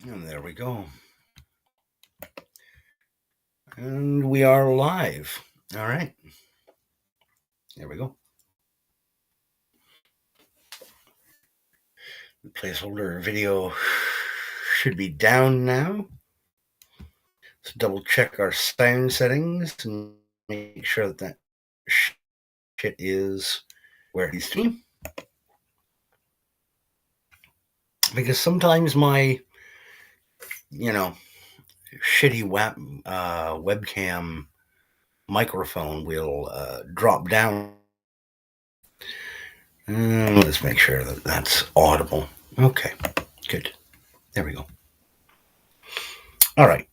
And there we go. And we are live. All right. There we go. The placeholder video should be down now. Let's double check our sound settings and make sure that shit is where it needs to be. Because sometimes my, shitty webcam microphone will drop down. Let's make sure that that's audible. Okay, good. There we go. All right.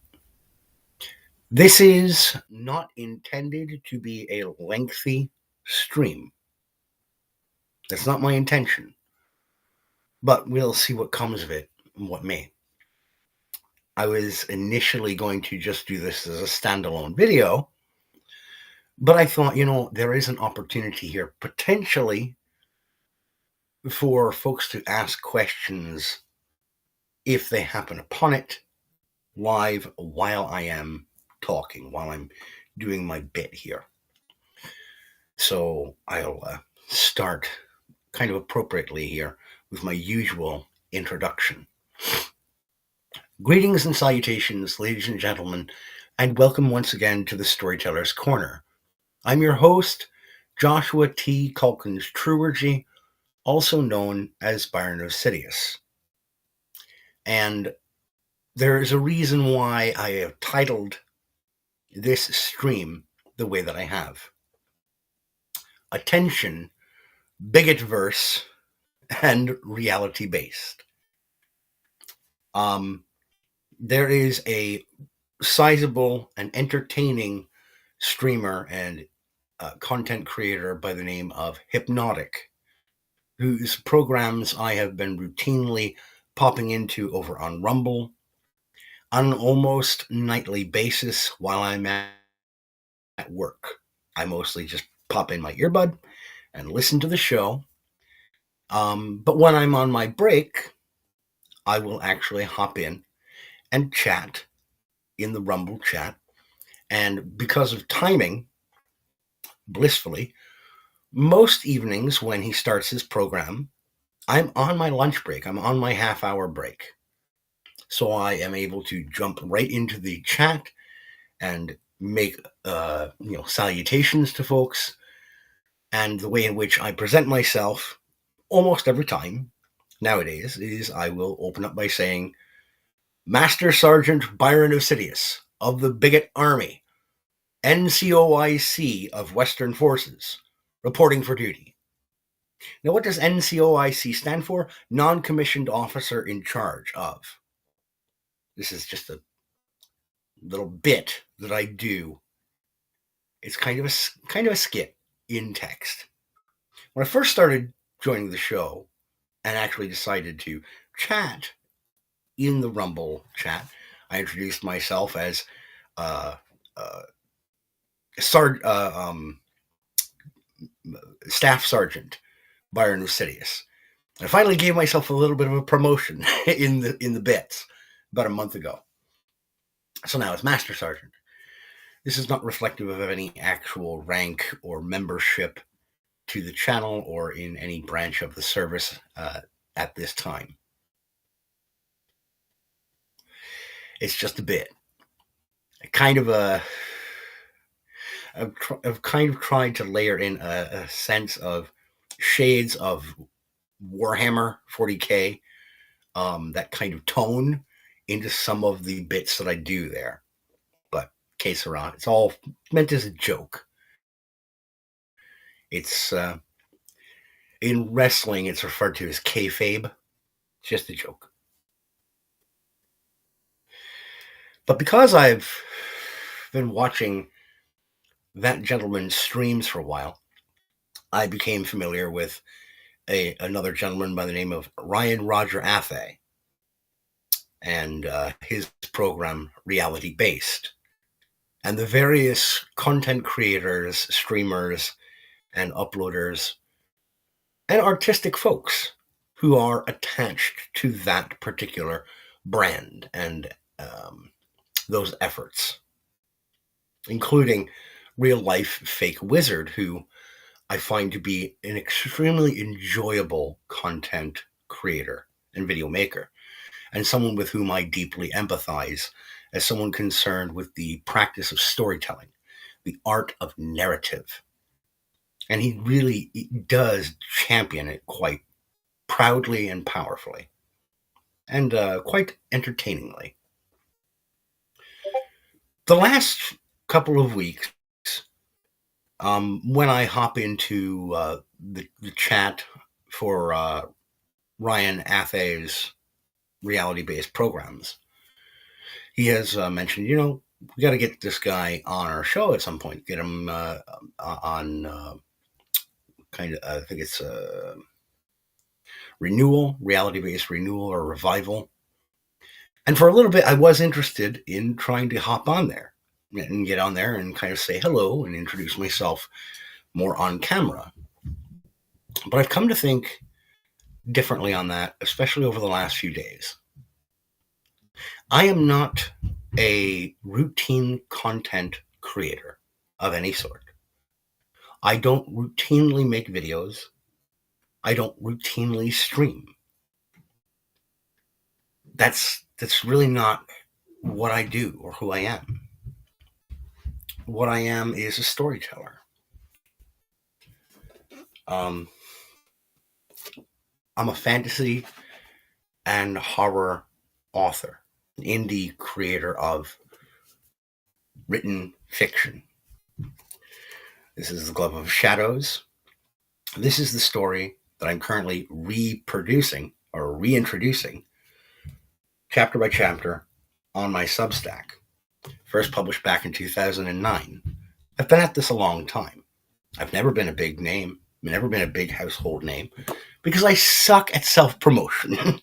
This is not intended to be a lengthy stream. That's not my intention. But we'll see what comes of it and what may. I was initially going to just do this as a standalone video, but I thought, there is an opportunity here potentially for folks to ask questions if they happen upon it live while I am talking, while I'm doing my bit here. So I'll start kind of appropriately here with my usual introduction. Greetings and salutations, ladies and gentlemen, and welcome once again to the Storyteller's Corner. I'm your host, Joshua T. Culkin's Truergy, also known as Byron of Sidious. And there is a reason why I have titled this stream the way that I have. Attention, Bigotverse, and reality-based. There is a sizable and entertaining streamer and content creator by the name of Hypnotic, whose programs I have been routinely popping into over on Rumble on an almost nightly basis while I'm at work. I mostly just pop in my earbud and listen to the show. But when I'm on my break, I will actually hop in and chat in the Rumble chat. And because of timing, blissfully, most evenings when he starts his program, I'm on my lunch break. I'm on my half-hour break. So I am able to jump right into the chat and make salutations to folks. And the way in which I present myself almost every time nowadays is I will open up by saying, Master Sergeant Byron of Sidious of the Bigot Army, NCOIC of Western Forces, reporting for duty. Now, what does NCOIC stand for? Non-commissioned officer in charge of. This is just a little bit that I do. It's kind of a skit in text. When I first started joining the show and actually decided to chat in the Rumble chat, I introduced myself as Staff Sergeant Byron of Sidious. I finally gave myself a little bit of a promotion in the bits about a month ago. So now it's Master Sergeant. This is not reflective of any actual rank or membership to the channel or in any branch of the service at this time. It's just a bit. I've kind of tried to layer in a sense of shades of Warhammer 40k, that kind of tone into some of the bits that I do there. But que sera, it's all meant as a joke. It's in wrestling, it's referred to as kayfabe. It's just a joke. But because I've been watching that gentleman's streams for a while, I became familiar with another gentleman by the name of Ryan Roger Athay and his program Reality Based, and the various content creators, streamers, and uploaders, and artistic folks who are attached to that particular brand and those efforts, including real life fake wizard, who I find to be an extremely enjoyable content creator and video maker, and someone with whom I deeply empathize as someone concerned with the practice of storytelling, the art of narrative. And he really does champion it quite proudly and powerfully, and quite entertainingly. The last couple of weeks, when I hop into the chat for Ryan Athay's reality-based programs, he has mentioned, we got to get this guy on our show at some point. Get him on kind of, I think it's renewal, reality-based renewal or revival. And for a little bit, I was interested in trying to hop on there and get on there and kind of say hello and introduce myself more on camera. But I've come to think differently on that, especially over the last few days. I am not a routine content creator of any sort. I don't routinely make videos. I don't routinely stream. That's really not what I do or who I am. What I am is a storyteller. I'm a fantasy and horror author, an indie creator of written fiction. This is The Glove of Shadows. This is the story that I'm currently reproducing or reintroducing chapter by chapter on my Substack. First published back in 2009. I've been at this a long time. I've never been a big name, never been a big household name, because I suck at self-promotion.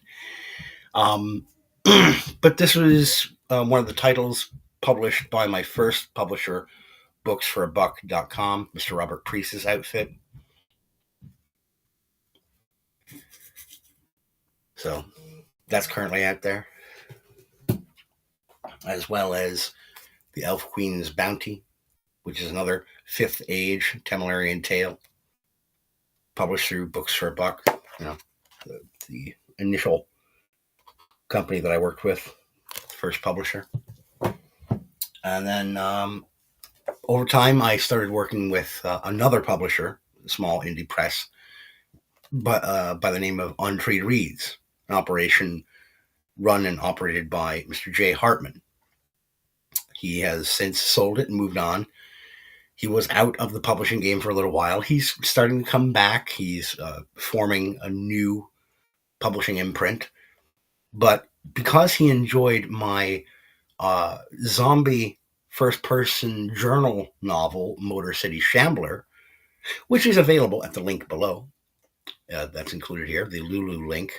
But this was one of the titles published by my first publisher, booksforabuck.com, Mr. Robert Priest's outfit. So that's currently out there, as well as The Elf Queen's Bounty, which is another 5th Age Templarian tale, published through Books for a Buck, the initial company that I worked with, first publisher. And then over time, I started working with another publisher, a small indie press, but by the name of Untreed Reads, an operation run and operated by Mr. Jay Hartman. He has since sold it and moved on. He was out of the publishing game for a little while. He's starting to come back. He's forming a new publishing imprint. But because he enjoyed my zombie first-person journal novel, Motor City Shambler, which is available at the link below, that's included here, the Lulu link.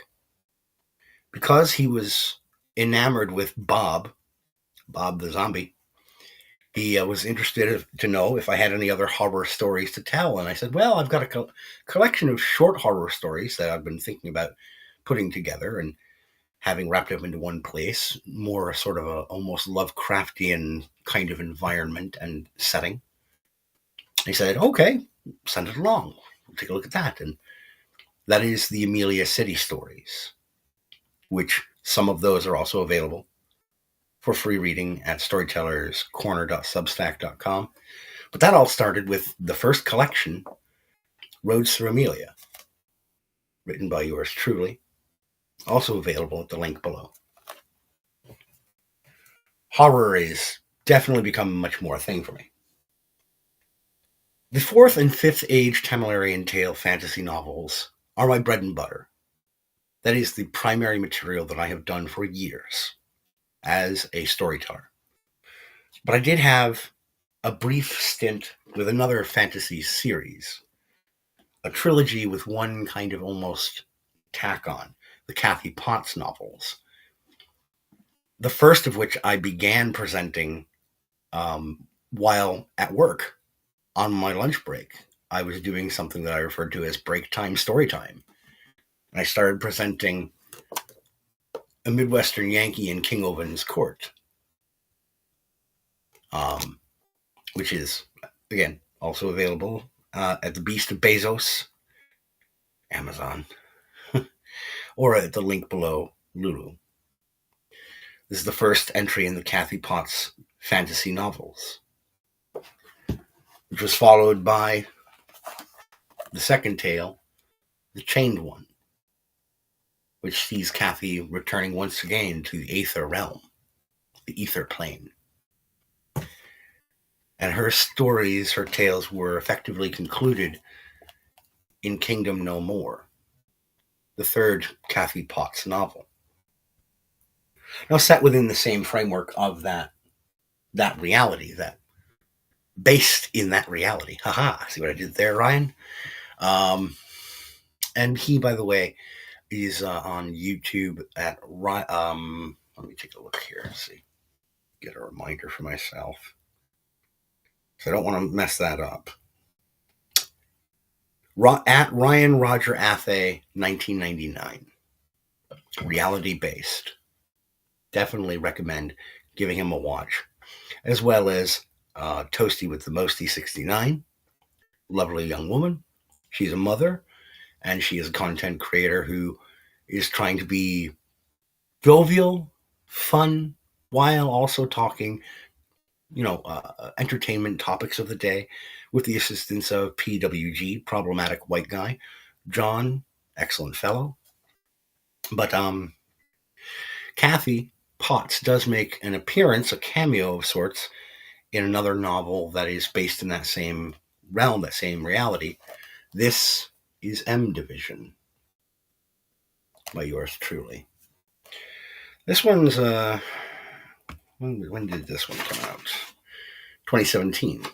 Because he was enamored with Bob the zombie, he was interested to know if I had any other horror stories to tell. And I said, well, I've got a collection of short horror stories that I've been thinking about putting together and having wrapped up into one place, more sort of a almost Lovecraftian kind of environment and setting. He said, okay, send it along. We'll take a look at that. And that is the Amelia City stories, which some of those are also available for free reading at storytellerscorner.substack.com. But that all started with the first collection, Roads Through Amelia, written by yours truly, also available at the link below. Horror is definitely become much more a thing for me. The 4th and 5th Age Templarian tale fantasy novels are my bread and butter. That is the primary material that I have done for years as a storyteller. But I did have a brief stint with another fantasy series, a trilogy with one kind of almost tack on, the Kathy Potts novels. The first of which I began presenting while at work on my lunch break. I was doing something that I referred to as break time story time. And I started presenting a Midwestern Yankee in King Owen's court, um, which is, again, also available at the Beast of Bezos, Amazon, or at the link below, Lulu. This is the first entry in the Kathy Potts fantasy novels, which was followed by the second tale, The Chained One, which sees Kathy returning once again to the Aether realm, the Ether plane. And her stories, her tales, were effectively concluded in Kingdom No More, the third Kathy Potts novel. Now set within the same framework of that reality, that based in that reality. Haha, see what I did there, Ryan? And he, by the way, is on YouTube at let me take a look here. See, get a reminder for myself. So I don't want to mess that up. At Ryan Roger Athay 1999. Reality based. Definitely recommend giving him a watch. As well as Toasty with the Mosty 69. Lovely young woman. She's a mother, and she is a content creator who is trying to be jovial, fun, while also talking, entertainment topics of the day with the assistance of PWG, problematic white guy, John, excellent fellow. But Kathy Potts does make an appearance, a cameo of sorts, in another novel that is based in that same realm, that same reality. This is M Division by yours truly. This one's when did this one come out? 2017.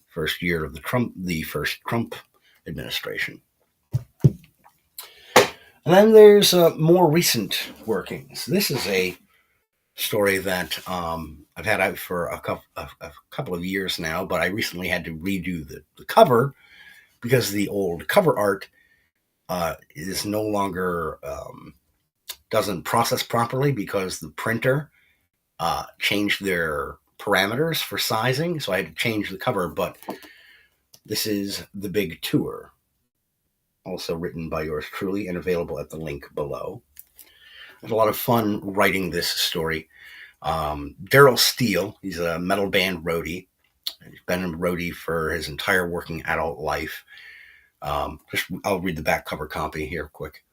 First year of the first Trump administration. And then there's more recent workings. This is a story that I've had out for a couple of years now, but I recently had to redo the cover because the old cover art is no longer doesn't process properly because the printer changed their parameters for sizing, so I had to change the cover. But this is The Big Tour, also written by yours truly and available at the link below. I had a lot of fun writing this story. Daryl Steele, he's a metal band roadie. He's been a roadie for his entire working adult life. I'll read the back cover copy here quick.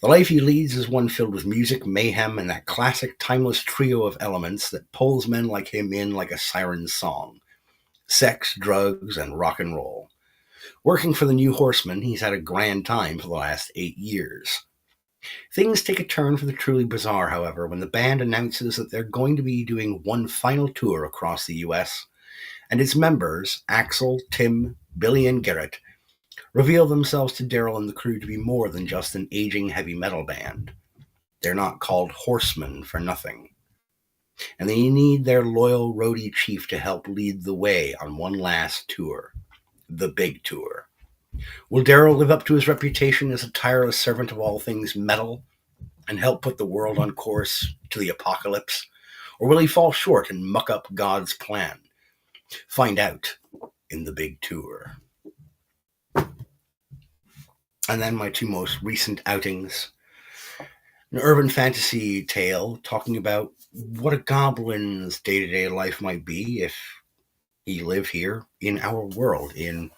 The life he leads is one filled with music, mayhem, and that classic timeless trio of elements that pulls men like him in like a siren's song. Sex, drugs, and rock and roll. Working for the New Horsemen, he's had a grand time for the last 8 years. Things take a turn for the truly bizarre, however, when the band announces that they're going to be doing one final tour across the US, and its members, Axel, Tim, Billy, and Garrett, reveal themselves to Daryl and the crew to be more than just an aging heavy metal band. They're not called Horsemen for nothing. And they need their loyal roadie chief to help lead the way on one last tour, the Big Tour. Will Daryl live up to his reputation as a tireless servant of all things metal and help put the world on course to the apocalypse? Or will he fall short and muck up God's plan? Find out in the Big Tour. And then my two most recent outings. An urban fantasy tale talking about what a goblin's day-to-day life might be if he lived here in our world, in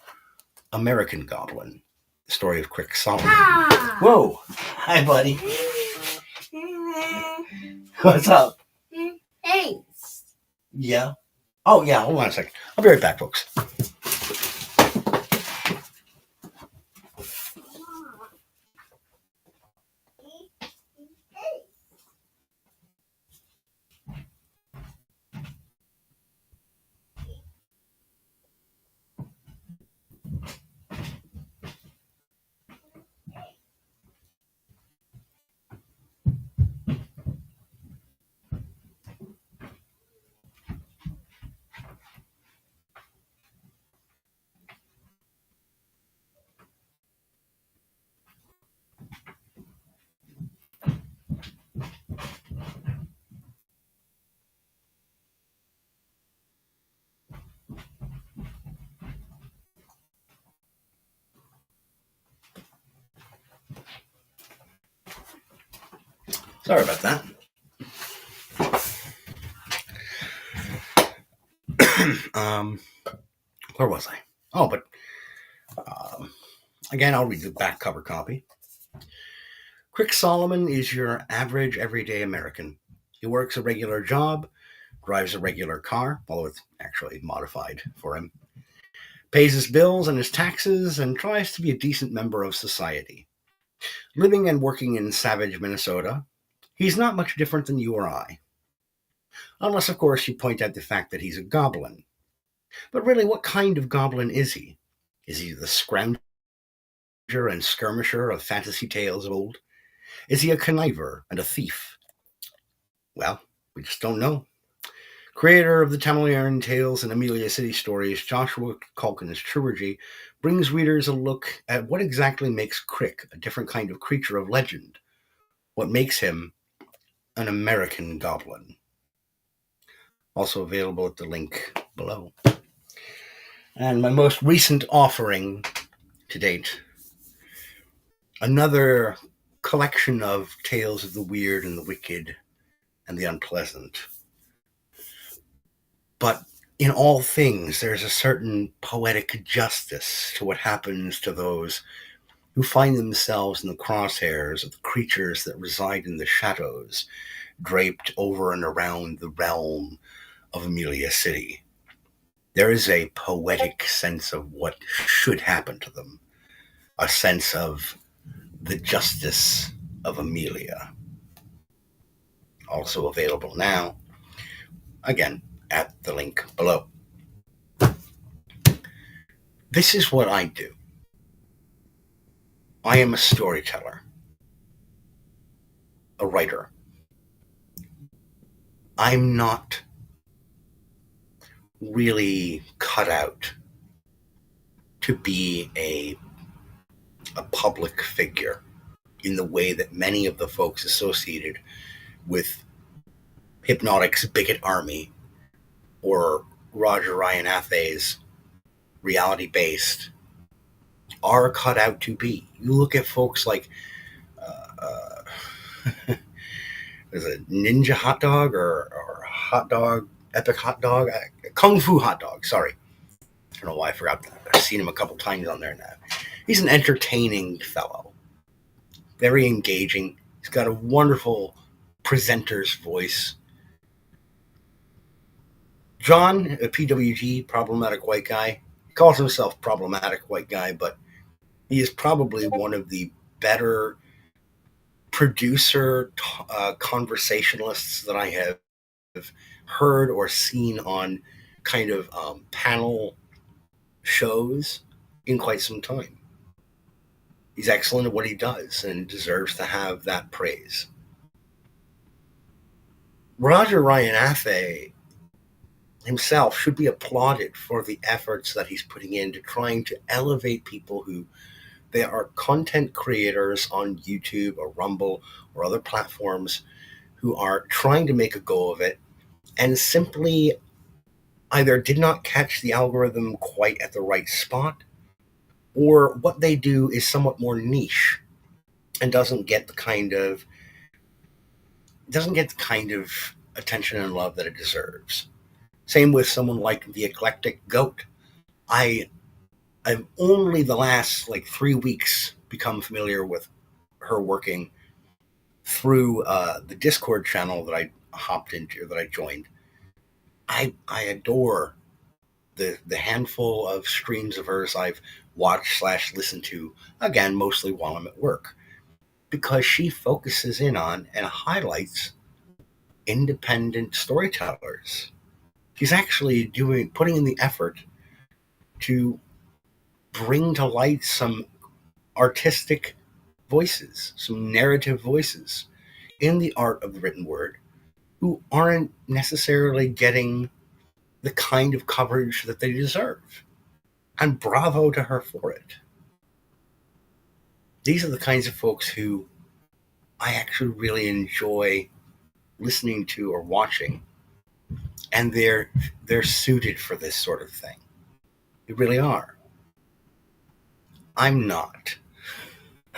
American Goblin. The story of Quick Solomon. Ah. Whoa! Hi, buddy. What's up? Thanks. Yeah? Oh, yeah, hold on a second. I'll be right back, folks. Sorry about that. Where was I? Oh, but again, I'll read the back cover copy. Crick Solomon is your average, everyday American. He works a regular job, drives a regular car, although it's actually modified for him, pays his bills and his taxes, and tries to be a decent member of society. Living and working in Savage, Minnesota, he's not much different than you or I. Unless, of course, you point out the fact that he's a goblin. But really, what kind of goblin is he? Is he the scrounger and skirmisher of fantasy tales of old? Is he a conniver and a thief? Well, we just don't know. Creator of the Tamalian Tales and Amelia City Stories, Joshua Culkin's trilogy brings readers a look at what exactly makes Crick a different kind of creature of legend, what makes him an American goblin. Also available at the link below. And my most recent offering to date, another collection of tales of the weird and the wicked and the unpleasant. But in all things, there's a certain poetic justice to what happens to those who find themselves in the crosshairs of the creatures that reside in the shadows, draped over and around the realm of Amelia City. There is a poetic sense of what should happen to them, a sense of the justice of Amelia. Also available now, again, at the link below. This is what I do. I am a storyteller, a writer. I'm not really cut out to be a public figure in the way that many of the folks associated with Hypnotic's Bigot Army or Roger Ryan Athey's reality-based are cut out to be. You look at folks like is it Ninja Hot Dog or Hot Dog, Epic Hot Dog, Kung Fu Hot Dog, sorry. I don't know why I forgot that. I've seen him a couple times on there now. He's an entertaining fellow, very engaging. He's got a wonderful presenter's voice. John, a PWG, problematic white guy, he calls himself problematic white guy, but he is probably one of the better producer conversationalists that I have heard or seen on kind of panel shows in quite some time. He's excellent at what he does and deserves to have that praise. Roger Ryan Athey himself should be applauded for the efforts that he's putting into trying to elevate people who they are content creators on YouTube or Rumble or other platforms who are trying to make a go of it and simply either did not catch the algorithm quite at the right spot, or what they do is somewhat more niche and doesn't get the kind of attention and love that it deserves. Same with someone like the Eclectic Goat. I've only the last 3 weeks become familiar with her working through the Discord channel that I hopped into, that I joined. I adore the handful of streams of hers I've watched / listened to, again, mostly while I'm at work, because she focuses in on and highlights independent storytellers. She's actually putting in the effort to bring to light some artistic voices, some narrative voices in the art of the written word who aren't necessarily getting the kind of coverage that they deserve. And bravo to her for it. These are the kinds of folks who I actually really enjoy listening to or watching, and they're suited for this sort of thing. They really are. I'm not.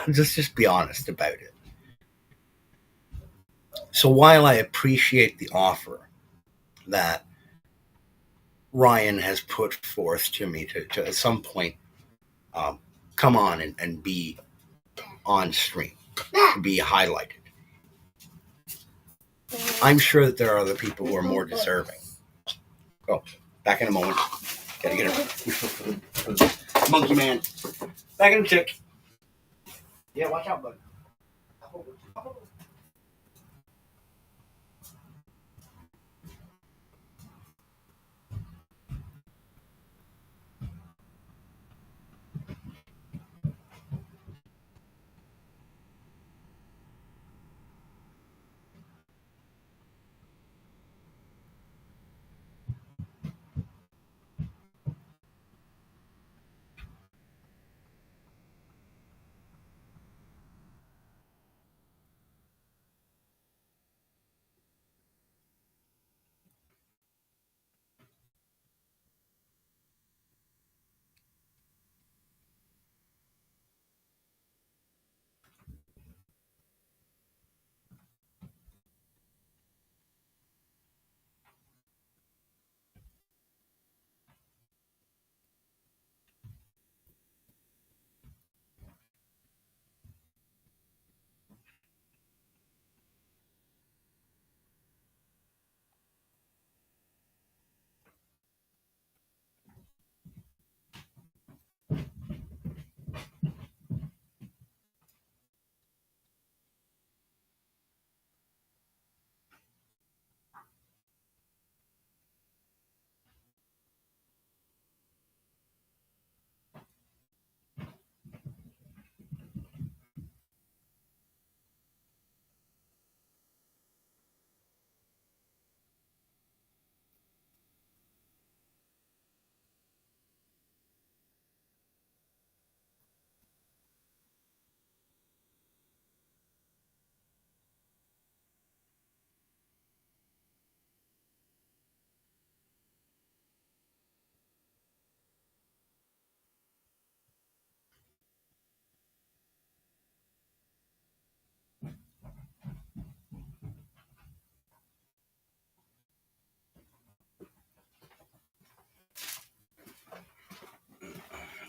Let's just be honest about it. So while I appreciate the offer that Ryan has put forth to me to at some point um, come on and be on stream, be highlighted, I'm sure that there are other people who are more deserving. Oh, back in a moment. Gotta get him. Monkey man. Back in a tick. Yeah, watch out, bud.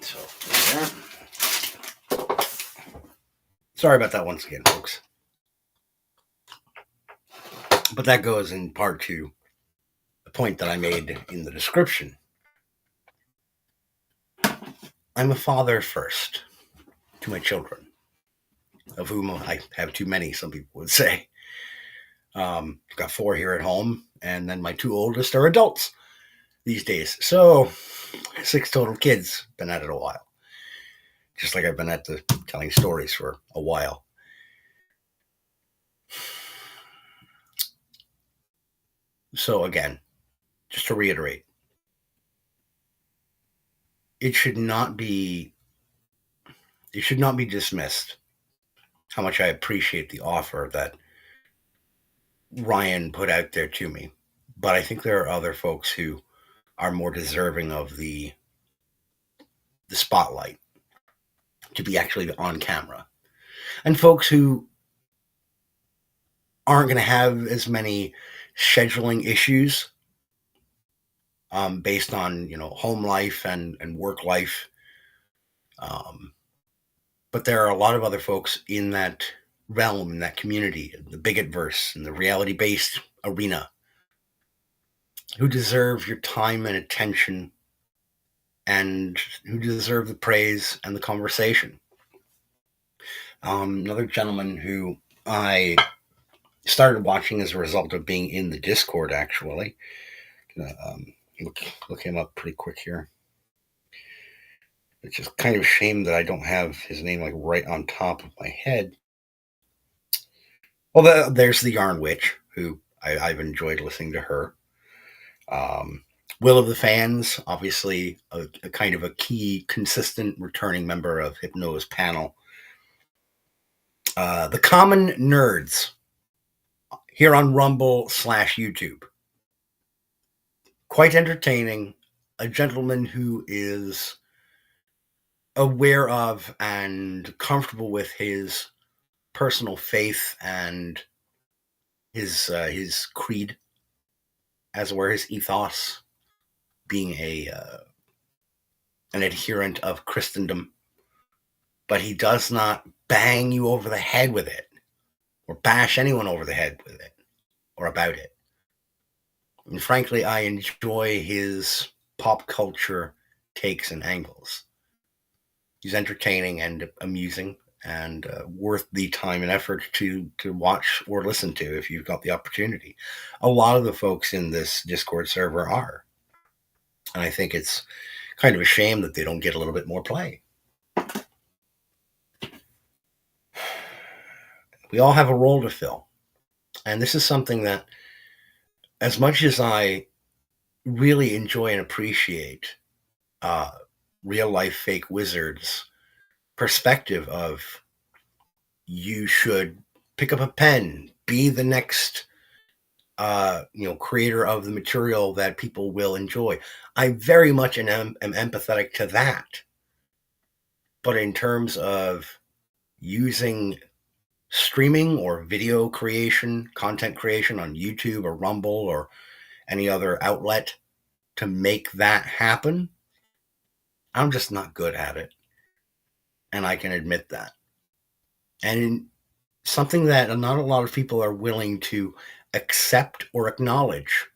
So, yeah. Sorry about that once again, folks. But that goes in part to the point that I made in the description. I'm a father first to my children, of whom I have too many, some people would say. I've got 4 here at home, and then my 2 oldest are adults these days. So 6 total kids. Been at it a while. Just like I've been at the telling stories for a while. So again, just to reiterate, it should not be dismissed how much I appreciate the offer that Ryan put out there to me. But I think there are other folks who are more deserving of the spotlight to be actually on camera. And folks who aren't going to have as many scheduling issues based on home life and work life. Um, but there are a lot of other folks in that realm, in that community, the Bigotverse, and the reality-based arena, who deserve your time and attention, and who deserve the praise and the conversation. Another gentleman who I started watching as a result of being in the Discord, actually. Look him up pretty quick here. It's just kind of a shame that I don't have his name like right on top of my head. Well, there's the Yarn Witch, who I've enjoyed listening to her. Will of the Fans, obviously a kind of a key, consistent, returning member of Hypno's panel. The Common Nerds, here on Rumble/YouTube. Quite entertaining. A gentleman who is aware of and comfortable with his personal faith and his creed, as it were, his ethos, being a an adherent of Christendom, but he does not bang you over the head with it or bash anyone over the head with it or about it. And frankly, I enjoy his pop culture takes and angles. He's entertaining and amusing and worth the time and effort to watch or listen to if you've got the opportunity. A lot of the folks in this Discord server are. And I think it's kind of a shame that they don't get a little bit more play. We all have a role to fill. And this is something that, as much as I really enjoy and appreciate uh, real life fake wizards' perspective of, you should pick up a pen, be the next creator of the material that people will enjoy. I very much am empathetic to that. But in terms of using streaming or video creation, content creation on YouTube or Rumble or any other outlet to make that happen, I'm just not good at it. And I can admit that. And something that not a lot of people are willing to accept or acknowledge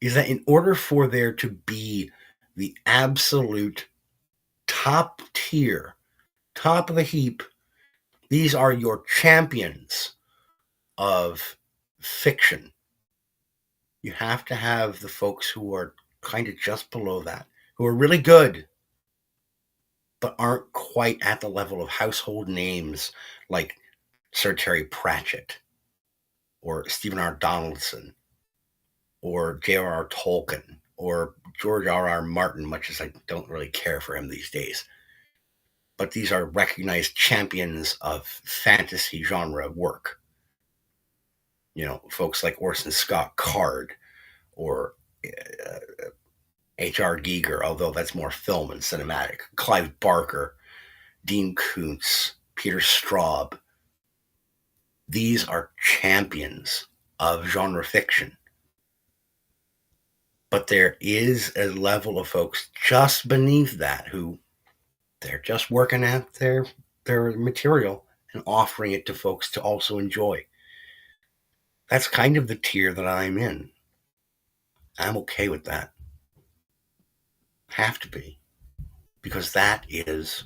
is that in order for there to be the absolute top tier, top of the heap, these are your champions of fiction. You have to have the folks who are kind of just below that, who are really good, but aren't quite at the level of household names like Sir Terry Pratchett or Stephen R. Donaldson or J.R.R. Tolkien or George R.R. Martin, much as I don't really care for him these days. But these are recognized champions of fantasy genre work. You know, folks like Orson Scott Card or H.R. Giger, although that's more film and cinematic. Clive Barker, Dean Koontz, Peter Straub. These are champions of genre fiction. But there is a level of folks just beneath that who they're just working at their material and offering it to folks to also enjoy. That's kind of the tier that I'm in. I'm okay with that. Have to be. Because that is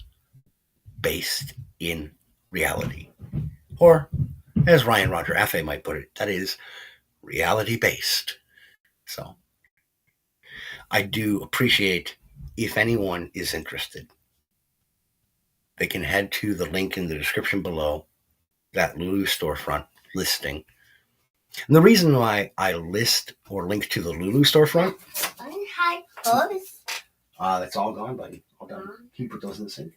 based in reality. Or, as Ryan Roger Affe might put it, that is reality based. So, I do appreciate if anyone is interested, they can head to the link in the description below, that Lulu storefront listing. And the reason why I list or link to the Lulu storefront, that's all gone, buddy. All done. Can you put those in the sink?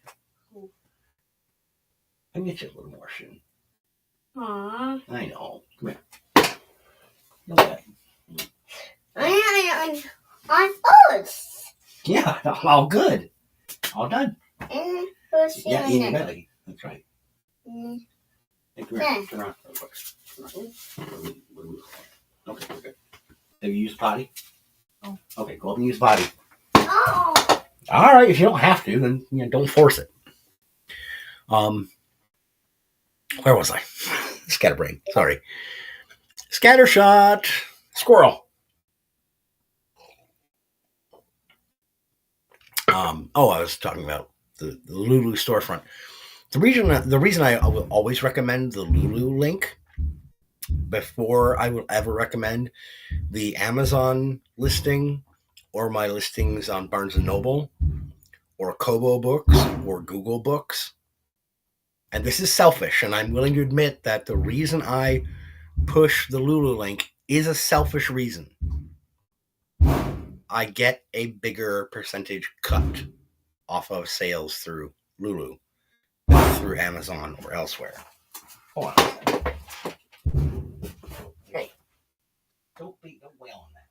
I can get you a little more soon. Aww. I know. Come here. Okay. On first. Yeah, all good. All done. And first Yeah, in your belly. That's right. Hey, come here. Turn around. Okay, we're good. Have you used potty? Oh. Okay, go up and use potty. Oh. All right, if you don't have to, then don't force it. Where was I? Scatterbrain. Sorry. Scattershot. Squirrel. I was talking about the Lulu storefront. The reason I will always recommend the Lulu link before I will ever recommend the Amazon listing or my listings on Barnes & Noble or Kobo Books or Google Books. And this is selfish, and I'm willing to admit that the reason I push the Lulu link is a selfish reason. I get a bigger percentage cut off of sales through Lulu than through Amazon or elsewhere. Hold on a second. Hey, don't wail on that.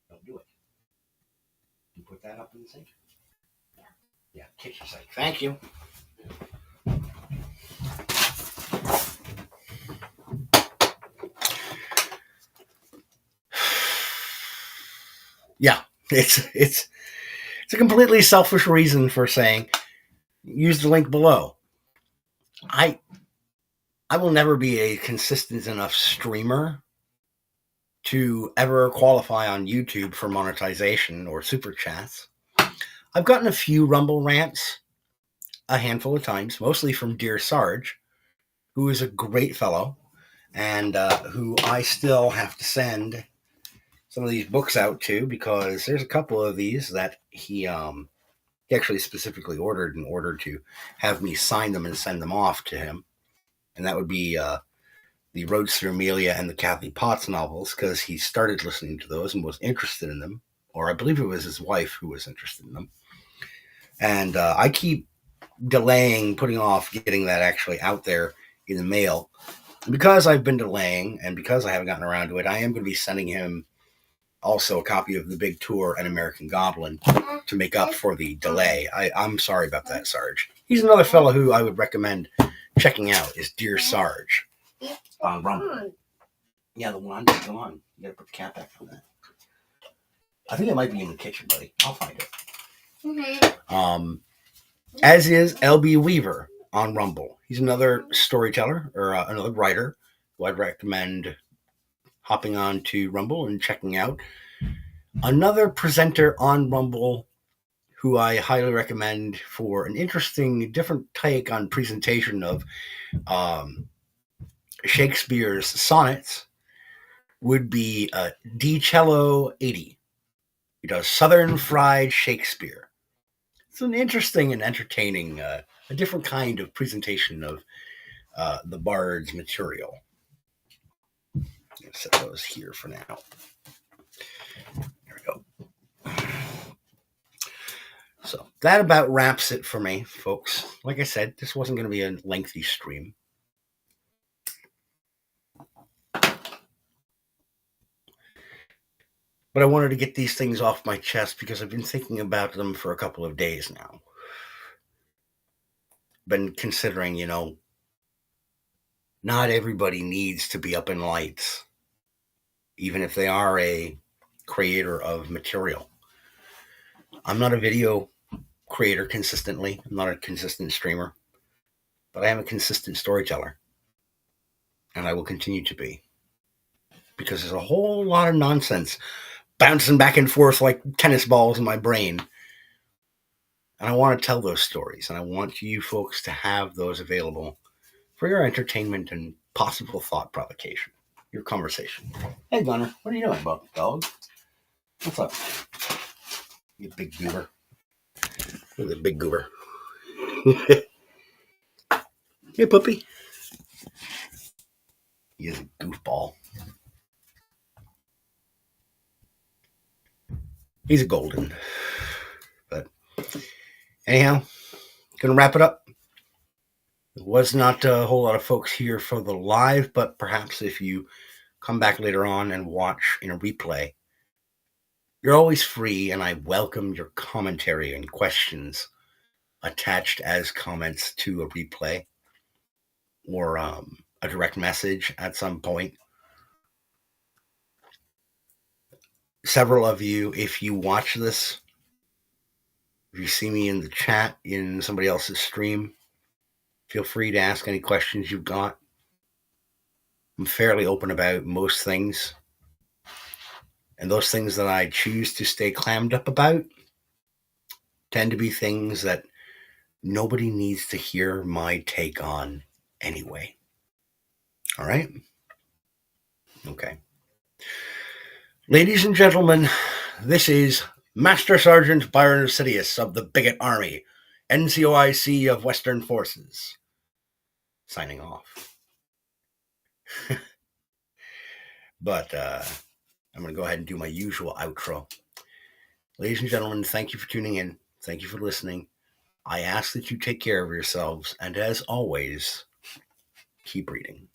Don't do it. You put that up in the sink? Yeah. Yeah, kitchen sink. Thank you. Yeah, it's a completely selfish reason for saying use the link below. I I will never be a consistent enough streamer to ever qualify on YouTube for monetization or super chats. I've gotten a few Rumble rants a handful of times, mostly from Dear Sarge, who is a great fellow and who I still have to send some of these books out to because there's a couple of these that he actually specifically ordered in order to have me sign them and send them off to him. And that would be the Roads Through Amelia and the Kathy Potts novels because he started listening to those and was interested in them. Or I believe it was his wife who was interested in them. And I keep delaying putting off getting that actually out there in the mail. Because I've been delaying and because I haven't gotten around to it, I am going to be sending him also a copy of The Big Tour and American Goblin to make up for the delay. I'm sorry about that, Sarge. He's another fellow who I would recommend checking out is Dear Sarge on Rumble. Yeah, the one. Go on. You got to put the cap back on that. I think it might be in the kitchen, buddy. I'll find it. Mm-hmm. As is LB Weaver on Rumble. He's another storyteller or another writer who I'd recommend hopping on to Rumble and checking out. Another presenter on Rumble who I highly recommend for an interesting, different take on presentation of Shakespeare's sonnets would be D Cello 80. He does Southern Fried Shakespeare. It's an interesting and entertaining, a different kind of presentation of the bard's material. I'll set those here for now. There we go. So that about wraps it for me, folks. Like I said, this wasn't going to be a lengthy stream. But I wanted to get these things off my chest because I've been thinking about them for a couple of days now. Been considering, not everybody needs to be up in lights, even if they are a creator of material. I'm not a video creator consistently. I'm not a consistent streamer, but I am a consistent storyteller. And I will continue to be. Because there's a whole lot of nonsense bouncing back and forth like tennis balls in my brain. And I want to tell those stories. And I want you folks to have those available for your entertainment and possible thought provocation. Your conversation. Hey, Gunner, what are you doing, dog? What's up? You big goober. Look at the big goober. Hey, puppy. He is a goofball. He's a golden. But anyhow, gonna wrap it up. There was not a whole lot of folks here for the live, but perhaps if you come back later on and watch in a replay, you're always free, and I welcome your commentary and questions attached as comments to a replay or a direct message at some point. Several of you, if you watch this, if you see me in the chat in somebody else's stream, feel free to ask any questions you've got. I'm fairly open about most things. And those things that I choose to stay clammed up about tend to be things that nobody needs to hear my take on anyway. All right? Okay. Ladies and gentlemen, this is Master Sergeant Byron Sidious of the Bigot Army, NCOIC of Western Forces, signing off. But I'm going to go ahead and do my usual outro. Ladies and gentlemen, thank you for tuning in. Thank you for listening. I ask that you take care of yourselves, and as always, keep reading.